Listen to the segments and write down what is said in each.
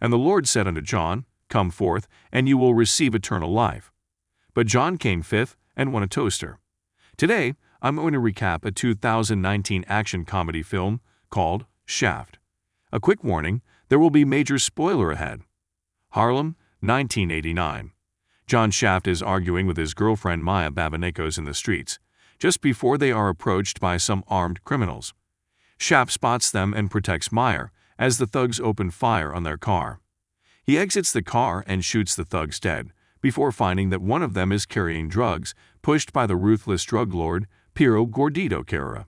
And the Lord said unto John, Come forth, and you will receive eternal life. But John came fifth and won a toaster. Today, I'm going to recap a 2019 action comedy film called Shaft. A quick warning, there will be major spoiler ahead. Harlem, 1989. John Shaft is arguing with his girlfriend Maya Babanekos in the streets, just before they are approached by some armed criminals. Shaft spots them and protects Maya as the thugs open fire on their car. He exits the car and shoots the thugs dead, before finding that one of them is carrying drugs, pushed by the ruthless drug lord Piero Gordito Carrera.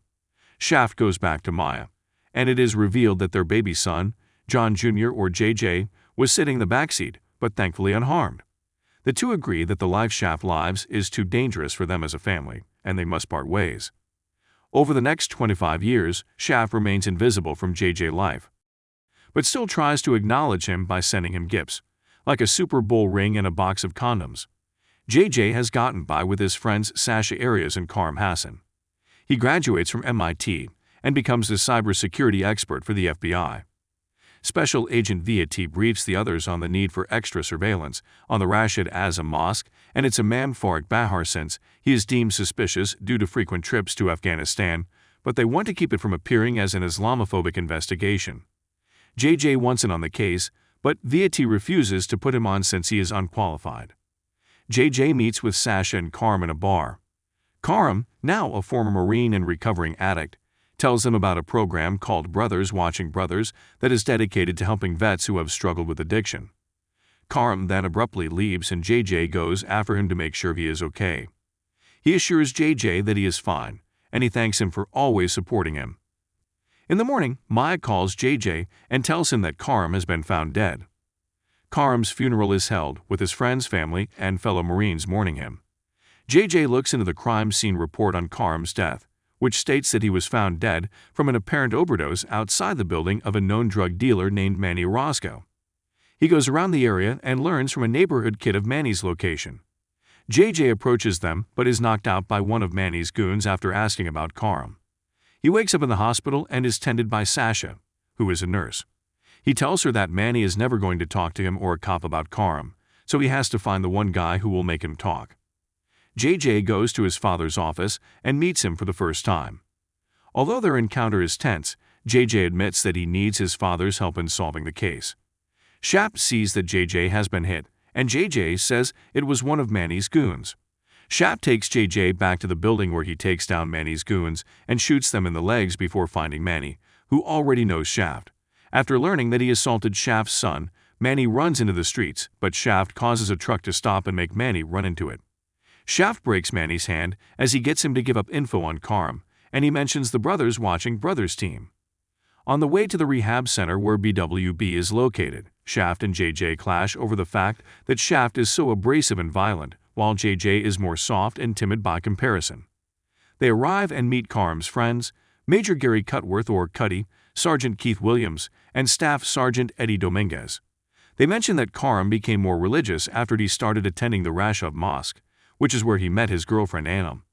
Shaft goes back to Maya, and it is revealed that their baby son, John Jr. or JJ, was sitting in the backseat, but thankfully unharmed. The two agree that the life Shaft lives is too dangerous for them as a family, and they must part ways. Over the next 25 years, Shaft remains invisible from JJ's life, but still tries to acknowledge him by sending him gifts, like a Super Bowl ring and a box of condoms. JJ has gotten by with his friends Sasha Arias and Karim Hassan. He graduates from MIT and becomes the cybersecurity expert for the FBI. Special Agent Vieti briefs the others on the need for extra surveillance on the Rashid Azam Mosque and its Imam Farooq Bahar since he is deemed suspicious due to frequent trips to Afghanistan, but they want to keep it from appearing as an Islamophobic investigation. JJ wants in on the case, but Vieti refuses to put him on since he is unqualified. JJ meets with Sasha and Karim in a bar. Karim, now a former Marine and recovering addict, tells them about a program called Brothers Watching Brothers that is dedicated to helping vets who have struggled with addiction. Karim then abruptly leaves and JJ goes after him to make sure he is okay. He assures JJ that he is fine, and he thanks him for always supporting him. In the morning, Maya calls JJ and tells him that Karim has been found dead. Karim's funeral is held, with his friends, family, and fellow Marines mourning him. JJ looks into the crime scene report on Karim's death, which states that he was found dead from an apparent overdose outside the building of a known drug dealer named Manny Orozco. He goes around the area and learns from a neighborhood kid of Manny's location. JJ approaches them but is knocked out by one of Manny's goons after asking about Karim. He wakes up in the hospital and is tended by Sasha, who is a nurse. He tells her that Manny is never going to talk to him or a cop about Karim, so he has to find the one guy who will make him talk. JJ goes to his father's office and meets him for the first time. Although their encounter is tense, JJ admits that he needs his father's help in solving the case. Shaft sees that JJ has been hit, and JJ says it was one of Manny's goons. Shaft takes JJ back to the building where he takes down Manny's goons and shoots them in the legs before finding Manny, who already knows Shaft. After learning that he assaulted Shaft's son, Manny runs into the streets, but Shaft causes a truck to stop and make Manny run into it. Shaft breaks Manny's hand as he gets him to give up info on Karim, and he mentions the Brothers Watching Brothers team. On the way to the rehab center where BWB is located, Shaft and JJ clash over the fact that Shaft is so abrasive and violent, while JJ is more soft and timid by comparison. They arrive and meet Karim's friends, Major Gary Cutworth or Cutty, Sergeant Keith Williams, and Staff Sergeant Eddie Dominguez. They mention that Karim became more religious after he started attending the Rashid Mosque, which is where he met his girlfriend Anam.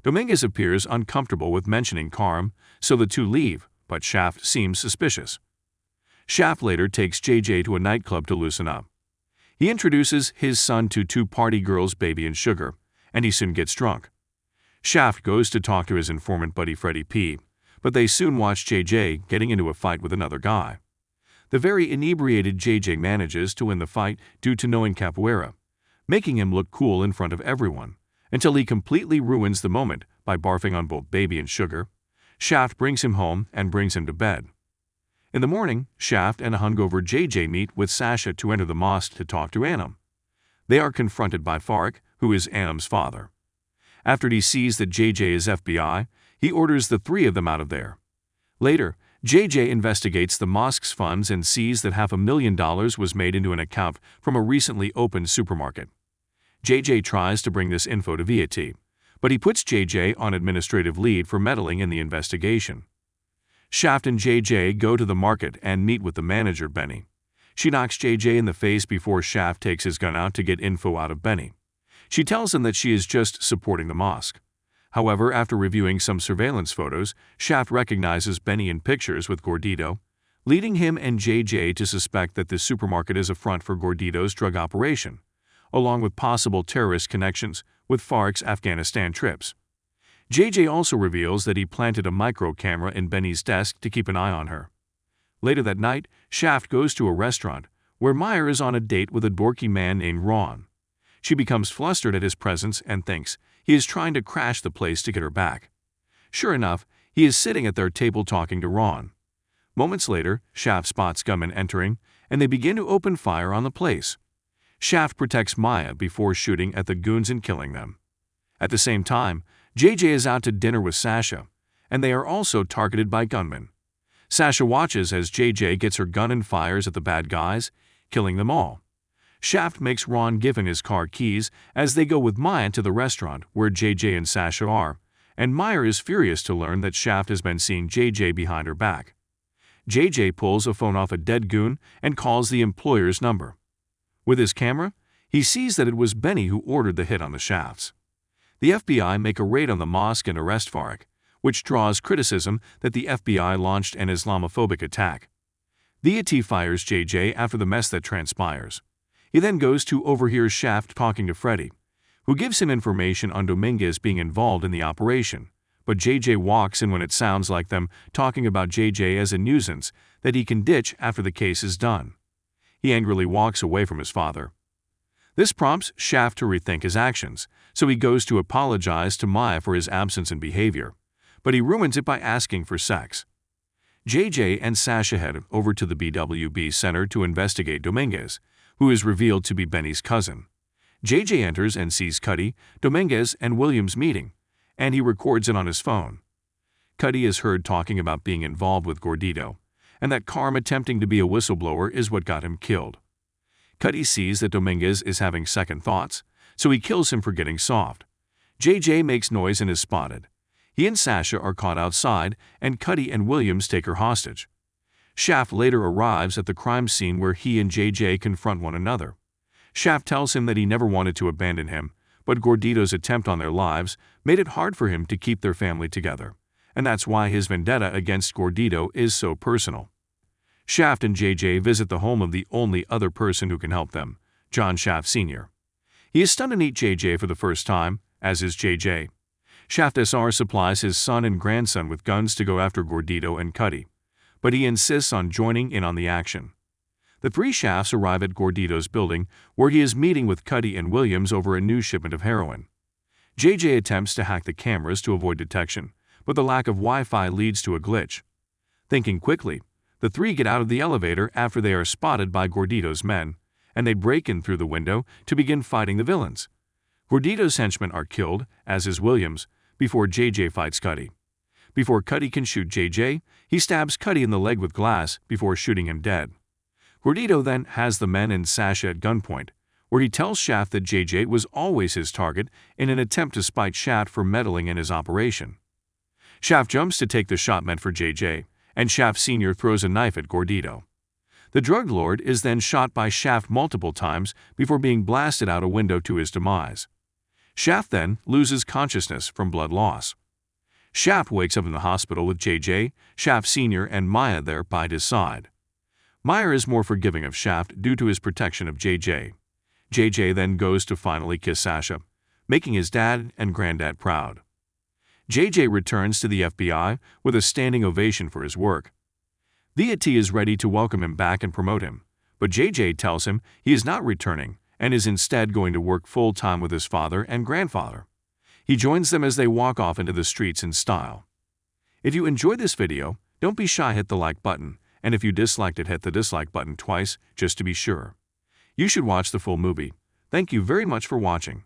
Dominguez appears uncomfortable with mentioning Karim, so the two leave, but Shaft seems suspicious. Shaft later takes JJ to a nightclub to loosen up. He introduces his son to two party girls, Baby and Sugar, and he soon gets drunk. Shaft goes to talk to his informant buddy Freddie P., but they soon watch JJ getting into a fight with another guy. The very inebriated JJ manages to win the fight due to knowing capoeira, making him look cool in front of everyone, until he completely ruins the moment by barfing on both Baby and Sugar. Shaft brings him home and brings him to bed. In the morning, Shaft and a hungover JJ meet with Sasha to enter the mosque to talk to Anam. They are confronted by Farooq, who is Anam's father. After he sees that JJ is FBI, he orders the three of them out of there. Later, JJ investigates the mosque's funds and sees that $500,000 was made into an account from a recently opened supermarket. JJ tries to bring this info to Vieti, but he puts JJ on administrative leave for meddling in the investigation. Shaft and JJ go to the market and meet with the manager, Benny. She knocks JJ in the face before Shaft takes his gun out to get info out of Benny. She tells him that she is just supporting the mosque. However, after reviewing some surveillance photos, Shaft recognizes Benny in pictures with Gordito, leading him and JJ to suspect that the supermarket is a front for Gordito's drug operation, along with possible terrorist connections with Farc's Afghanistan trips. JJ also reveals that he planted a micro camera in Benny's desk to keep an eye on her. Later that night, Shaft goes to a restaurant where Meyer is on a date with a dorky man named Ron. She becomes flustered at his presence and thinks he is trying to crash the place to get her back. Sure enough, he is sitting at their table talking to Ron. Moments later, Shaft spots gunmen entering, and they begin to open fire on the place. Shaft protects Maya before shooting at the goons and killing them. At the same time, JJ is out to dinner with Sasha, and they are also targeted by gunmen. Sasha watches as JJ gets her gun and fires at the bad guys, killing them all. Shaft makes Ron give him his car keys as they go with Maya to the restaurant where JJ and Sasha are, and Meyer is furious to learn that Shaft has been seeing JJ behind her back. JJ pulls a phone off a dead goon and calls the employer's number. With his camera, he sees that it was Benny who ordered the hit on the Shafts. The FBI make a raid on the mosque and arrest Farc, which draws criticism that the FBI launched an Islamophobic attack. The IT fires JJ after the mess that transpires. He then goes to overhear Shaft talking to Freddy, who gives him information on Dominguez being involved in the operation, but JJ walks in when it sounds like them talking about JJ as a nuisance that he can ditch after the case is done. He angrily walks away from his father. This prompts Shaft to rethink his actions, so he goes to apologize to Maya for his absence and behavior, but he ruins it by asking for sex. JJ and Sasha head over to the BWB Center to investigate Dominguez, who is revealed to be Benny's cousin. JJ enters and sees Cuddy, Dominguez, and Williams meeting, and he records it on his phone. Cuddy is heard talking about being involved with Gordito, and that Carm attempting to be a whistleblower is what got him killed. Cuddy sees that Dominguez is having second thoughts, so he kills him for getting soft. JJ makes noise and is spotted. He and Sasha are caught outside, and Cuddy and Williams take her hostage. Shaft later arrives at the crime scene where he and JJ confront one another. Shaft tells him that he never wanted to abandon him, but Gordito's attempt on their lives made it hard for him to keep their family together, and that's why his vendetta against Gordito is so personal. Shaft and JJ visit the home of the only other person who can help them, John Shaft Sr. He is stunned to meet JJ for the first time, as is JJ. Shaft SR supplies his son and grandson with guns to go after Gordito and Cuddy, but he insists on joining in on the action. The three Shafts arrive at Gordito's building, where he is meeting with Cuddy and Williams over a new shipment of heroin. JJ attempts to hack the cameras to avoid detection, but the lack of Wi-Fi leads to a glitch. Thinking quickly, the three get out of the elevator after they are spotted by Gordito's men, and they break in through the window to begin fighting the villains. Gordito's henchmen are killed, as is Williams, before JJ fights Cuddy. Before Cuddy can shoot JJ, he stabs Cuddy in the leg with glass before shooting him dead. Gordito then has the men and Sasha at gunpoint, where he tells Shaft that JJ was always his target in an attempt to spite Shaft for meddling in his operation. Shaft jumps to take the shot meant for JJ, and Shaft Sr. throws a knife at Gordito. The drug lord is then shot by Shaft multiple times before being blasted out a window to his demise. Shaft then loses consciousness from blood loss. Shaft wakes up in the hospital with JJ, Shaft Sr. and Maya there by his side. Meyer is more forgiving of Shaft due to his protection of JJ. JJ then goes to finally kiss Sasha, making his dad and granddad proud. JJ returns to the FBI with a standing ovation for his work. The IT is ready to welcome him back and promote him, but JJ tells him he is not returning and is instead going to work full-time with his father and grandfather. He joins them as they walk off into the streets in style. If you enjoyed this video, don't be shy, hit the like button, and if you disliked it, hit the dislike button twice just to be sure. You should watch the full movie. Thank you very much for watching.